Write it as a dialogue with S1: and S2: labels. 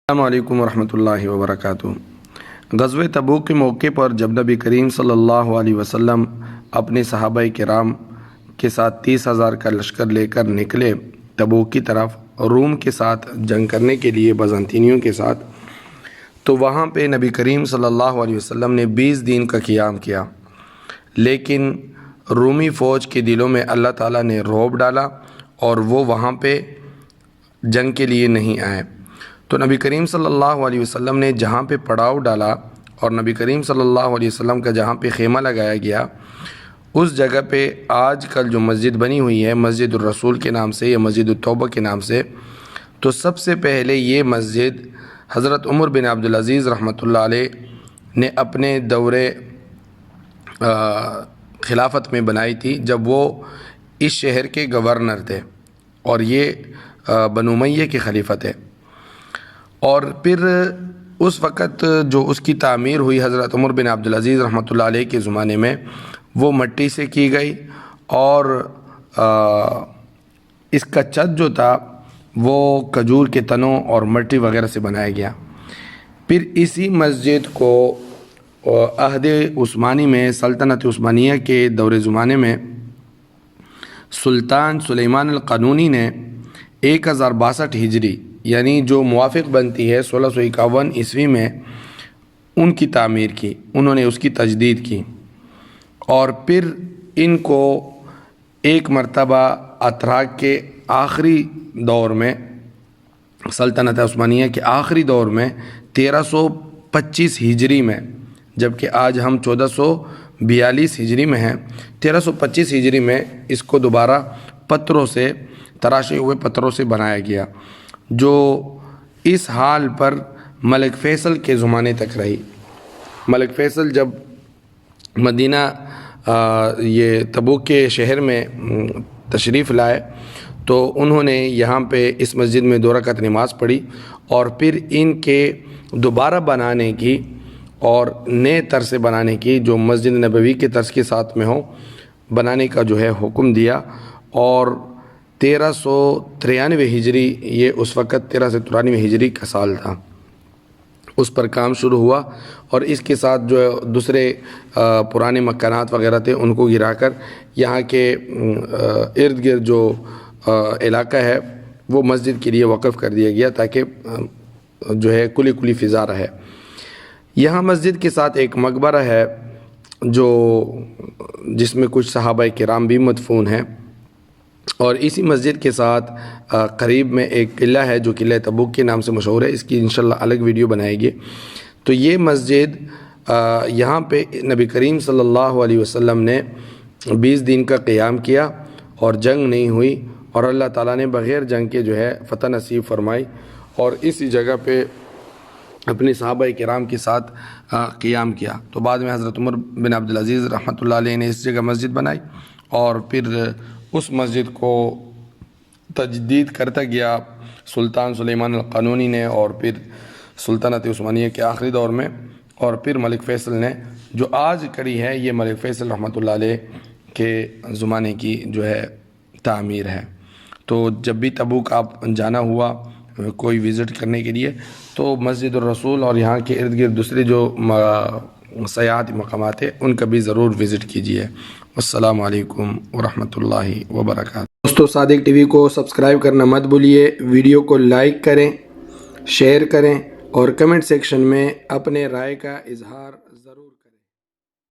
S1: السلام علیکم ورحمۃ اللہ وبرکاتہ۔ غزوہ تبوک کے موقع پر جب نبی کریم صلی اللہ علیہ وسلم اپنے صحابہ کرام کے ساتھ 30,000 کا لشکر لے کر نکلے تبوک کی طرف روم کے ساتھ جنگ کرنے کے لیے، بازنطینیوں کے ساتھ، تو وہاں پہ نبی کریم صلی اللہ علیہ وسلم نے 20 دن کا قیام کیا، لیکن رومی فوج کے دلوں میں اللہ تعالیٰ نے رعب ڈالا اور وہ وہاں پہ جنگ کے لیے نہیں آئے۔ تو نبی کریم صلی اللہ علیہ وسلم نے جہاں پہ پڑاؤ ڈالا اور نبی کریم صلی اللہ علیہ وسلم کا جہاں پہ خیمہ لگایا گیا، اس جگہ پہ آج کل جو مسجد بنی ہوئی ہے مسجد الرسول کے نام سے یا مسجد التوبہ کے نام سے، تو سب سے پہلے یہ مسجد حضرت عمر بن عبدالعزیز رحمۃ اللہ علیہ نے اپنے دور خلافت میں بنائی تھی، جب وہ اس شہر کے گورنر تھے اور یہ بنو امیہ کے خلیفہ تھے۔ اور پھر اس وقت جو اس کی تعمیر ہوئی حضرت عمر بن عبدالعزیز رحمۃ اللہ علیہ کے زمانے میں، وہ مٹی سے کی گئی اور اس کا چھت جو تھا وہ کھجور کے تنوں اور مٹی وغیرہ سے بنایا گیا۔ پھر اسی مسجد کو عہد عثمانی میں، سلطنت عثمانیہ کے دور زمانے میں، سلطان سلیمان القانونی نے 1062 ہجری یعنی جو موافق بنتی ہے 1651 عیسوی میں ان کی تعمیر کی، انہوں نے اس کی تجدید کی، اور پھر ان کو ایک مرتبہ اتراک کے آخری دور میں، سلطنت عثمانیہ کے آخری دور میں 1325 ہجری میں، جبکہ آج ہم 1442 ہجری میں ہیں، 1325 ہجری میں اس کو دوبارہ پتھروں سے، تراشے ہوئے پتھروں سے بنایا گیا، جو اس حال پر ملک فیصل کے زمانے تک رہی۔ ملک فیصل جب مدینہ یہ تبوک کے شہر میں تشریف لائے تو انہوں نے یہاں پہ اس مسجد میں 2 رکعت نماز پڑھی، اور پھر ان کے دوبارہ بنانے کی اور نئے طرز سے بنانے کی، جو مسجد نبوی کے طرز کے ساتھ میں ہو، بنانے کا جو ہے حکم دیا، اور 1393 ہجری، یہ اس وقت 1393 ہجری کا سال تھا، اس پر کام شروع ہوا، اور اس کے ساتھ جو دوسرے پرانے مکانات وغیرہ تھے ان کو گرا کر یہاں کے ارد گرد جو علاقہ ہے وہ مسجد کے لیے وقف کر دیا گیا، تاکہ جو ہے کھلی فضا رہے۔ یہاں مسجد کے ساتھ ایک مقبرہ ہے جس میں کچھ صحابہ کرام بھی مدفون ہیں، اور اسی مسجد کے ساتھ قریب میں ایک قلعہ ہے جو قلعہ تبوک کے نام سے مشہور ہے، اس کی انشاءاللہ الگ ویڈیو بنائے گی۔ تو یہ مسجد یہاں پہ نبی کریم صلی اللہ علیہ وسلم نے 20 دن کا قیام کیا اور جنگ نہیں ہوئی، اور اللہ تعالیٰ نے بغیر جنگ کے جو ہے فتح نصیب فرمائی، اور اسی جگہ پہ اپنے صحابہ کرام کے ساتھ قیام کیا۔ تو بعد میں حضرت عمر بن عبدالعزیز رحمۃ اللہ علیہ نے اس جگہ مسجد بنائی، اور پھر اس مسجد کو تجدید کرتا گیا سلطان سلیمان القانونی نے، اور پھر سلطنت عثمانیہ کے آخری دور میں، اور پھر ملک فیصل نے، جو آج کڑی ہے یہ ملک فیصل رحمۃ اللہ علیہ کے زمانے کی جو ہے تعمیر ہے۔ تو جب بھی تبوک آپ جانا ہوا کوئی وزٹ کرنے کے لیے، تو مسجد الرسول اور یہاں کے ارد گرد دوسرے جو سیاحتی مقامات ہیں ان کا بھی ضرور وزٹ کیجیے۔ السلام علیکم ورحمۃ اللہ وبرکاتہ۔ دوستو، صادق ٹی وی کو سبسکرائب کرنا مت بھولیے، ویڈیو کو لائک کریں، شیئر کریں، اور کمنٹ سیکشن میں اپنے رائے کا اظہار ضرور کریں۔